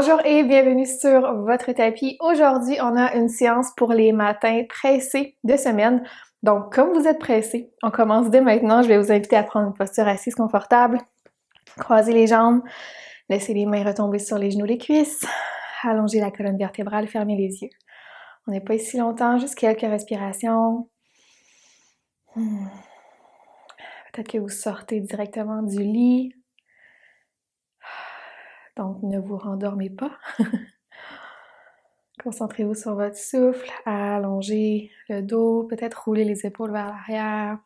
Bonjour et bienvenue sur votre tapis. Aujourd'hui, on a une séance pour les matins pressés de semaine. Donc, comme vous êtes pressés, on commence dès maintenant. Je vais vous inviter à prendre une posture assise confortable, croiser les jambes, laisser les mains retomber sur les genoux, les cuisses, allonger la colonne vertébrale, fermer les yeux. On n'est pas ici longtemps, juste quelques respirations. Peut-être que vous sortez directement du lit. Donc, ne vous rendormez pas. Concentrez-vous sur votre souffle, allongez le dos, peut-être rouler les épaules vers l'arrière.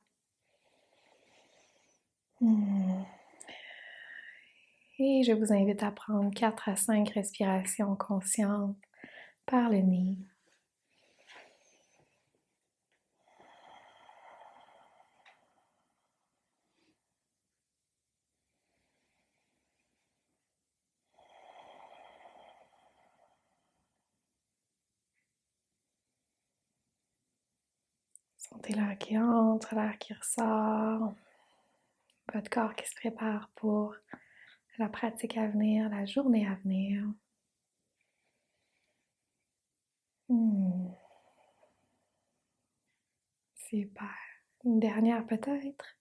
Et je vous invite à prendre 4 à 5 respirations conscientes par le nez. Sentez l'air qui entre, l'air qui ressort. Votre corps qui se prépare pour la pratique à venir, la journée à venir. Super. Une dernière peut-être.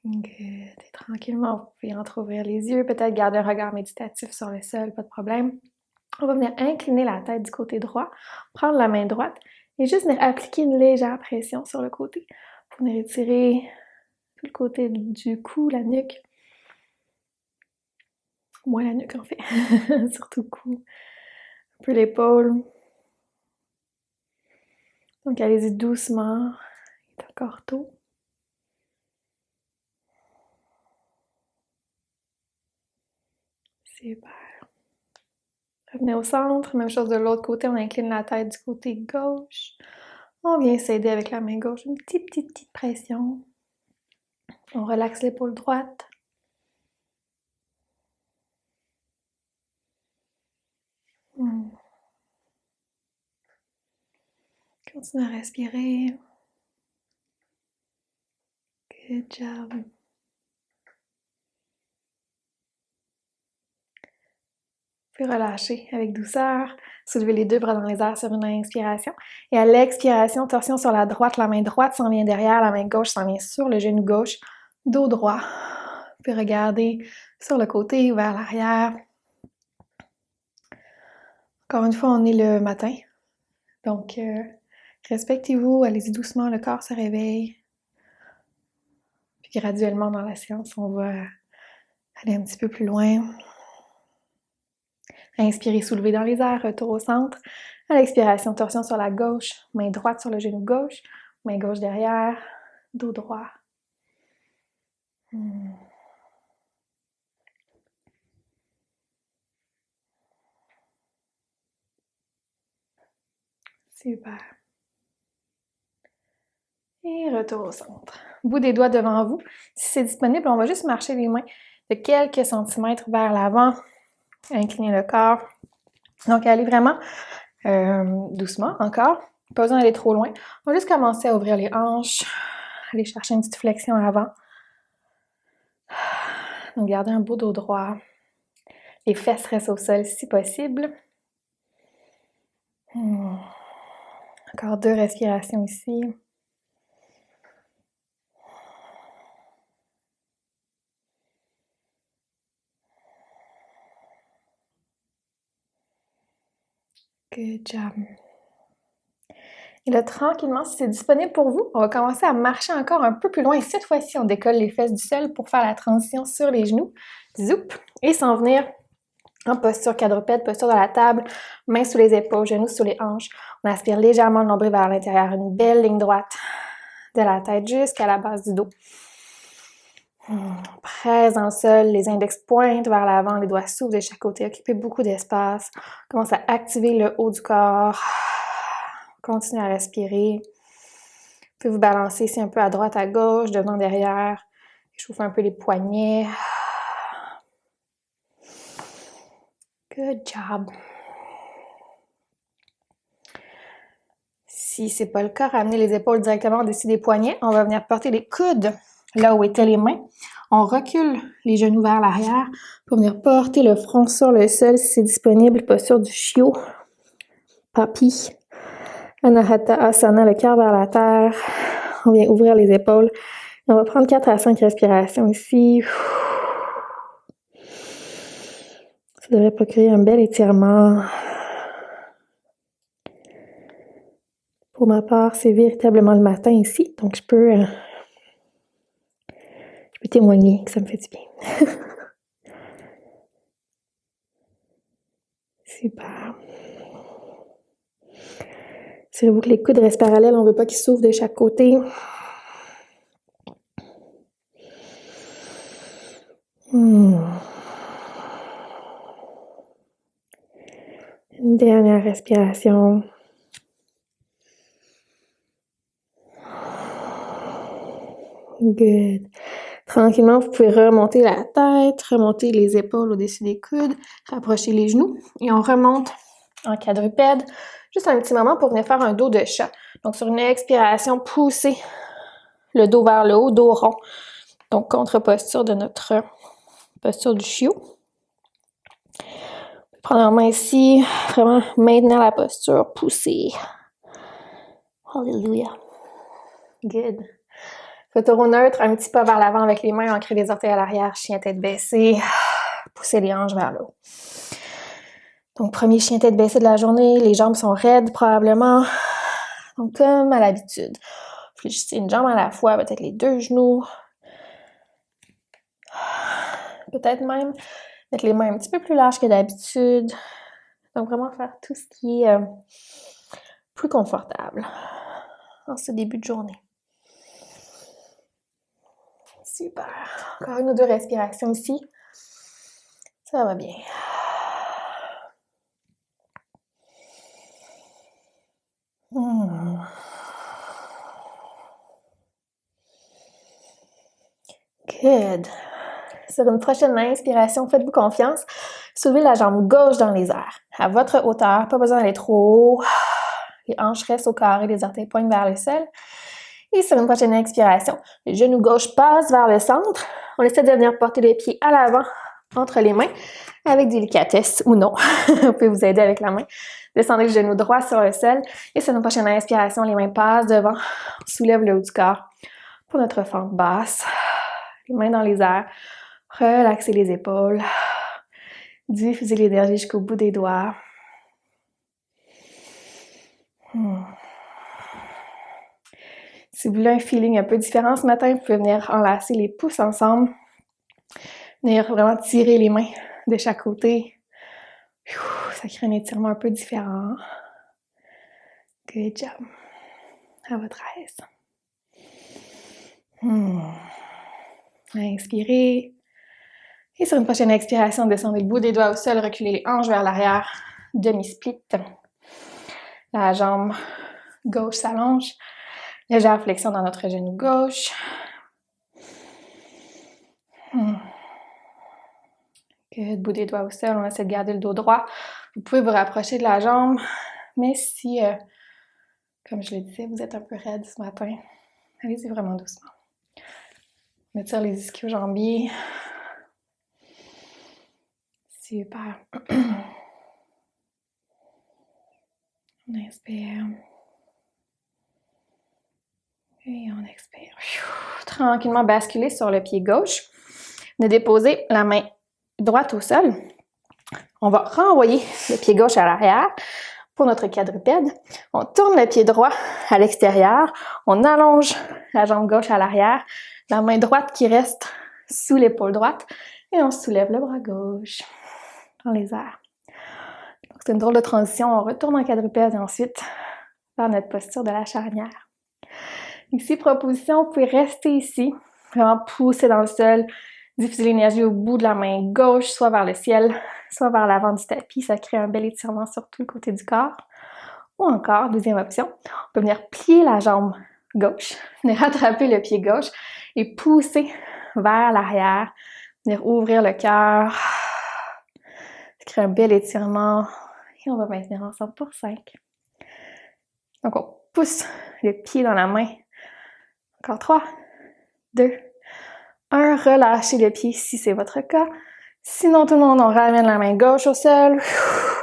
Good. Et tranquillement, vous pouvez entrouvrir les yeux, peut-être garder un regard méditatif sur le sol, pas de problème. On va venir incliner la tête du côté droit, prendre la main droite et juste venir appliquer une légère pression sur le côté. Pour venir étirer tout le côté du cou, la nuque. Moins la nuque en fait, surtout le cou. Un peu l'épaule. Donc allez-y doucement, il est encore tôt. Super. Revenez au centre, même chose de l'autre côté, on incline la tête du côté gauche. On vient s'aider avec la main gauche, une petite pression. On relaxe l'épaule droite. Continuez à respirer. Good job. Puis relâchez avec douceur. Soulevez les deux bras dans les airs sur une inspiration. Et à l'expiration, torsion sur la droite. La main droite s'en vient derrière, la main gauche s'en vient sur le genou gauche. Dos droit. Puis regardez sur le côté ou vers l'arrière. Encore une fois, on est le matin. Donc, respectez-vous, allez-y doucement, le corps se réveille. Puis graduellement dans la séance, on va aller un petit peu plus loin. Inspirez, soulevez dans les airs, retour au centre. À l'expiration, torsion sur la gauche, main droite sur le genou gauche, main gauche derrière, dos droit. Super. Et retour au centre. Bout des doigts devant vous. Si c'est disponible, on va juste marcher les mains de quelques centimètres vers l'avant. Incliner le corps. Donc, allez vraiment doucement encore. Pas besoin d'aller trop loin. On va juste commencer à ouvrir les hanches. Aller chercher une petite flexion avant. Donc, gardez un beau dos droit. Les fesses restent au sol si possible. Encore 2 respirations ici. Good job. Et là, tranquillement, si c'est disponible pour vous, on va commencer à marcher encore un peu plus loin. Et cette fois-ci, on décolle les fesses du sol pour faire la transition sur les genoux. Zoup! Et s'en venir en posture quadrupède, posture de la table, mains sous les épaules, genoux sous les hanches. On aspire légèrement le nombril vers l'intérieur, une belle ligne droite de la tête jusqu'à la base du dos. Presse dans le sol, les index pointent vers l'avant, les doigts s'ouvrent de chaque côté, occupez beaucoup d'espace. Commence à activer le haut du corps. Continuez à respirer. Vous pouvez vous balancer ici un peu à droite, à gauche, devant, derrière. Échauffez un peu les poignets. Good job. Si c'est pas le cas, ramenez les épaules directement au-dessus des poignets. On va venir porter les coudes là où étaient les mains. On recule les genoux vers l'arrière pour venir porter le front sur le sol si c'est disponible. Posture du chiot. Papi. Anahata Asana, le cœur vers la terre. On vient ouvrir les épaules. On va prendre 4 à 5 respirations ici. Ça devrait procurer un bel étirement. Pour ma part, c'est véritablement le matin ici, donc je peux témoigner que ça me fait du bien. Super. Assurez-vous que les coudes restent parallèles, on ne veut pas qu'ils s'ouvrent de chaque côté. Une dernière respiration. Good. Tranquillement, vous pouvez remonter la tête, remonter les épaules au-dessus des coudes, rapprocher les genoux et on remonte en quadrupède. Juste un petit moment pour venir faire un dos de chat. Donc, sur une expiration, poussez le dos vers le haut, dos rond. Donc, contre-posture de notre posture du chiot. Prendre la main ici, vraiment maintenir la posture, pousser. Hallelujah. Good. Faites au neutre, un petit pas vers l'avant avec les mains, ancrez les orteils à l'arrière, chien tête baissée. Poussez les hanches vers le haut. Donc, premier chien tête baissée de la journée, les jambes sont raides probablement. Donc, comme à l'habitude. Fléchissez une jambe à la fois, peut-être les 2 genoux. Peut-être même mettre les mains un petit peu plus larges que d'habitude. Donc, vraiment faire tout ce qui est plus confortable en ce début de journée. Super. Encore 1 ou 2 respirations ici. Ça va bien. Good. Sur une prochaine inspiration, faites-vous confiance. Soulevez la jambe gauche dans les airs, à votre hauteur, pas besoin d'aller trop haut. Les hanches restent au carré, les orteils pointent vers le sol. Et sur une prochaine expiration, le genou gauche passe vers le centre. On essaie de venir porter les pieds à l'avant, entre les mains, avec délicatesse ou non. On peut vous aider avec la main. Descendez le genou droit sur le sol. Et sur une prochaine inspiration, les mains passent devant. On soulève le haut du corps pour notre fente basse. Les mains dans les airs. Relaxez les épaules. Diffusez l'énergie jusqu'au bout des doigts. Si vous voulez un feeling un peu différent ce matin, vous pouvez venir enlacer les pouces ensemble. Venir vraiment tirer les mains de chaque côté. Ça crée un étirement un peu différent. Good job. À votre aise. Inspirez. Et sur une prochaine expiration, descendez le bout des doigts au sol, reculez les hanches vers l'arrière. Demi-split. La jambe gauche s'allonge. Légère flexion dans notre genou gauche. Good. Bout des doigts au sol, on essaie de garder le dos droit. Vous pouvez vous rapprocher de la jambe, mais si, comme je le disais, vous êtes un peu raide ce matin, allez-y vraiment doucement. On étire les ischio-jambiers. Super. On inspire. Et on expire. Tranquillement basculer sur le pied gauche. Venez déposer la main droite au sol. On va renvoyer le pied gauche à l'arrière pour notre quadrupède. On tourne le pied droit à l'extérieur. On allonge la jambe gauche à l'arrière. La main droite qui reste sous l'épaule droite. Et on soulève le bras gauche dans les airs. C'est une drôle de transition. On retourne en quadrupède et ensuite vers notre posture de la charnière. Ici, proposition, vous pouvez rester ici, vraiment pousser dans le sol, diffuser l'énergie au bout de la main gauche, soit vers le ciel, soit vers l'avant du tapis. Ça crée un bel étirement sur tout le côté du corps. Ou encore, deuxième option, on peut venir plier la jambe gauche, venir rattraper le pied gauche et pousser vers l'arrière, venir ouvrir le cœur. Ça crée un bel étirement et on va maintenir ensemble pour 5. Donc, on pousse le pied dans la main. Encore 3, 2, 1, relâchez le pied si c'est votre cas. Sinon, tout le monde, on ramène la main gauche au sol.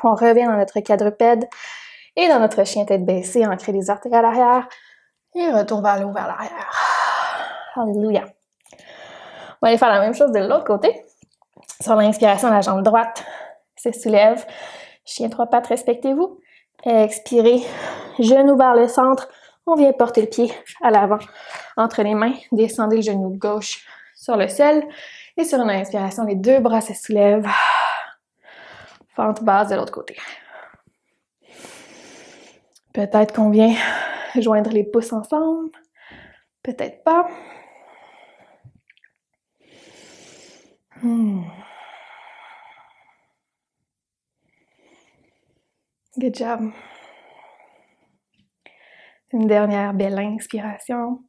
On revient dans notre quadrupède et dans notre chien tête baissée, ancré les orteils à l'arrière. Et retour vers le haut, vers l'arrière. Alléluia. On va aller faire la même chose de l'autre côté. Sur l'inspiration, la jambe droite se soulève. Chien 3 pattes, respectez-vous. Expirez, genou vers le centre. On vient porter le pied à l'avant entre les mains. Descendez le genou gauche sur le sol. Et sur une inspiration, les deux bras se soulèvent. Fente basse de l'autre côté. Peut-être qu'on vient joindre les pouces ensemble. Peut-être pas. Good job. Une dernière belle inspiration.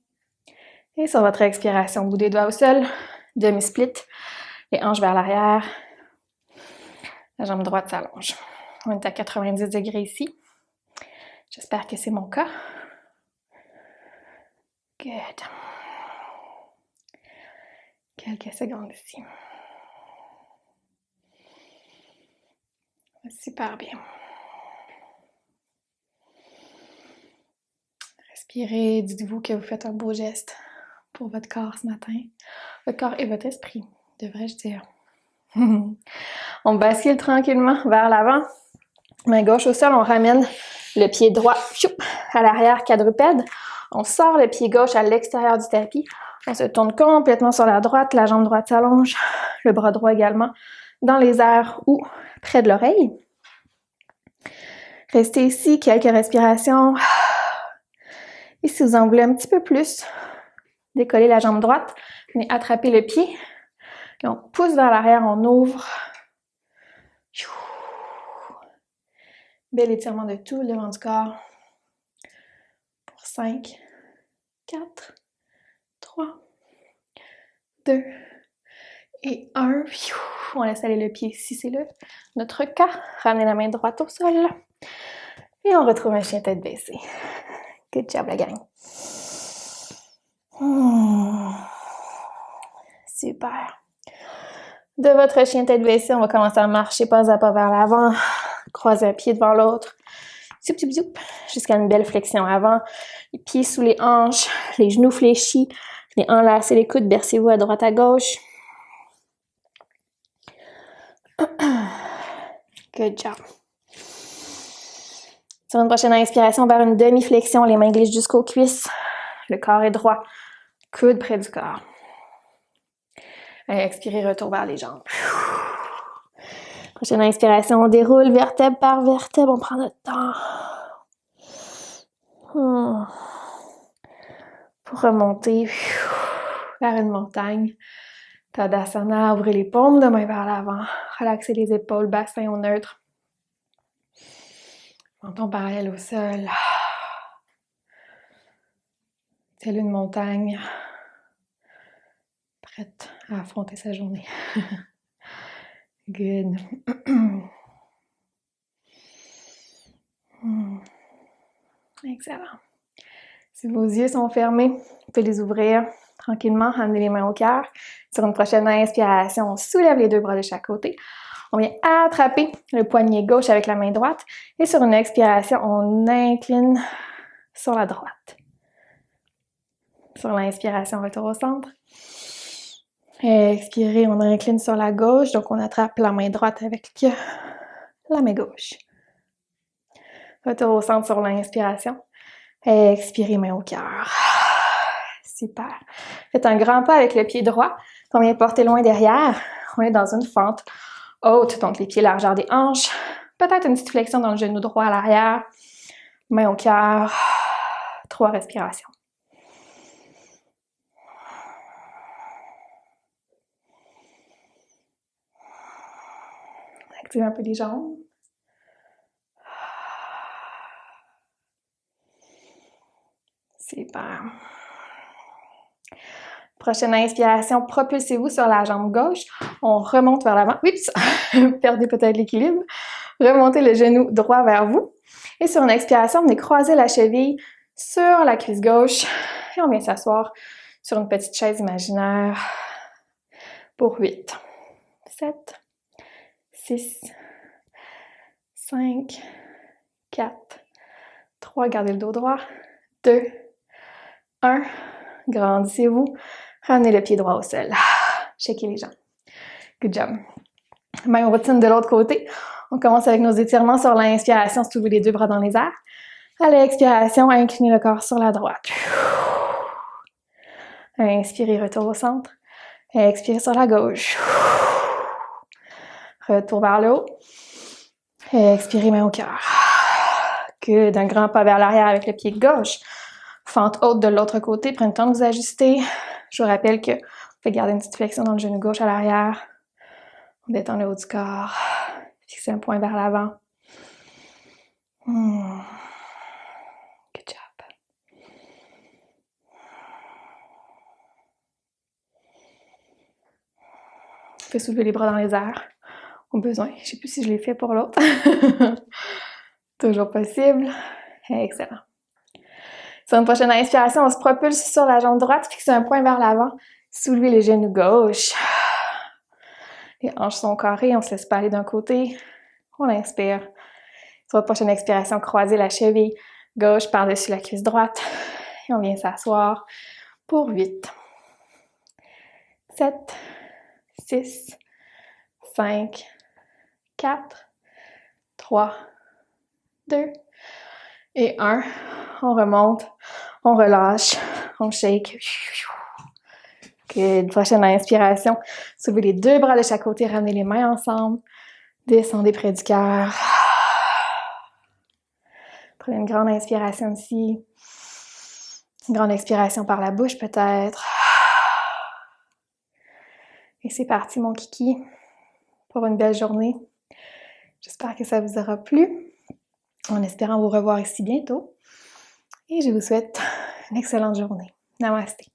Et sur votre expiration, bout des doigts au sol, demi-split, les hanches vers l'arrière. La jambe droite s'allonge. On est à 90 degrés ici. J'espère que c'est mon cas. Good. Quelques secondes ici. Super bien. Respirez, dites-vous que vous faites un beau geste pour votre corps ce matin. Votre corps et votre esprit, devrais-je dire. On bascule tranquillement vers l'avant. Main gauche au sol, on ramène le pied droit à l'arrière, quadrupède. On sort le pied gauche à l'extérieur du tapis. On se tourne complètement sur la droite, la jambe droite s'allonge, le bras droit également dans les airs ou près de l'oreille. Restez ici, quelques respirations. Et si vous en voulez un petit peu plus, décollez la jambe droite, venez attraper le pied. Et on pousse vers l'arrière, on ouvre. Bel étirement de tout le devant du corps. Pour 5, 4, 3, 2 et 1. On laisse aller le pied si c'est notre cas. Ramenez la main droite au sol. Et on retrouve un chien tête baissée. Good job, la gang. Super. De votre chien tête baissée, on va commencer à marcher pas à pas vers l'avant. Croiser un pied devant l'autre. Zoup, zoup, zoup. Jusqu'à une belle flexion avant. Les pieds sous les hanches. Les genoux fléchis. Les enlacez les coudes. Bercez-vous à droite à gauche. Good job. Sur une prochaine inspiration, vers une demi-flexion, les mains glissent jusqu'aux cuisses. Le corps est droit. Coude près du corps. Expirez, retour vers les jambes. Prochaine inspiration, on déroule vertèbre par vertèbre, on prend notre temps. Pour remonter vers une montagne. Tadasana, ouvrez les paumes de main vers l'avant. Relaxez les épaules, bassin au neutre. Menton parallèle au sol. Telle une montagne. Prête à affronter sa journée. Good. Excellent. Si vos yeux sont fermés, vous pouvez les ouvrir tranquillement, amener les mains au cœur. Sur une prochaine inspiration, on soulève les deux bras de chaque côté. On vient attraper le poignet gauche avec la main droite. Et sur une expiration, on incline sur la droite. Sur l'inspiration, retour au centre. Expirez, on incline sur la gauche. Donc, on attrape la main droite avec la main gauche. Retour au centre sur l'inspiration. Expirez, main au cœur. Super. Faites un grand pas avec le pied droit. On vient porter loin derrière. On est dans une fente haute, donc les pieds largeur des hanches. Peut-être une petite flexion dans le genou droit à l'arrière. Main au cœur. 3 respirations. Activez un peu les jambes. Super. Prochaine inspiration, propulsez-vous sur la jambe gauche. On remonte vers l'avant. Oups! Perdez peut-être l'équilibre. Remontez le genou droit vers vous. Et sur une expiration, venez croiser la cheville sur la cuisse gauche. Et on vient s'asseoir sur une petite chaise imaginaire Pour 8, 7, 6, 5, 4, 3, gardez le dos droit, 2, 1, grandissez-vous, ramenez le pied droit au sol, shakez les jambes. Good job. Même routine de l'autre côté. On commence avec nos étirements sur l'inspiration, soulever les 2 bras dans les airs. À l'expiration, inclinez le corps sur la droite. Inspirez, retour au centre. Expirez sur la gauche. Retour vers le haut. Expirez, main au cœur. Good. Un grand pas vers l'arrière avec le pied gauche. Fente haute de l'autre côté. Prenez le temps de vous ajuster. Je vous rappelle que vous pouvez garder une petite flexion dans le genou gauche à l'arrière. On détend le haut du corps. Fixez un point vers l'avant. Good job. Vous pouvez soulever les bras dans les airs au besoin. Je ne sais plus si je l'ai fait pour l'autre. Toujours possible. Excellent. Sur une prochaine inspiration, on se propulse sur la jambe droite, fixez un point vers l'avant, soulevez les genoux gauche. Les hanches sont carrées, on ne se laisse pas aller d'un côté. On inspire. Sur la prochaine expiration, croisez la cheville gauche par-dessus la cuisse droite. Et on vient s'asseoir pour 8, 7, 6, 5, 4, 3, 2 et 1. On remonte, on relâche, on shake. Good. Prochaine inspiration. Soulevez les 2 bras de chaque côté, ramenez les mains ensemble. Descendez près du cœur. Prenez une grande inspiration ici. Une grande expiration par la bouche peut-être. Et c'est parti mon kiki pour une belle journée. J'espère que ça vous aura plu. En espérant vous revoir ici bientôt. Et je vous souhaite une excellente journée. Namasté.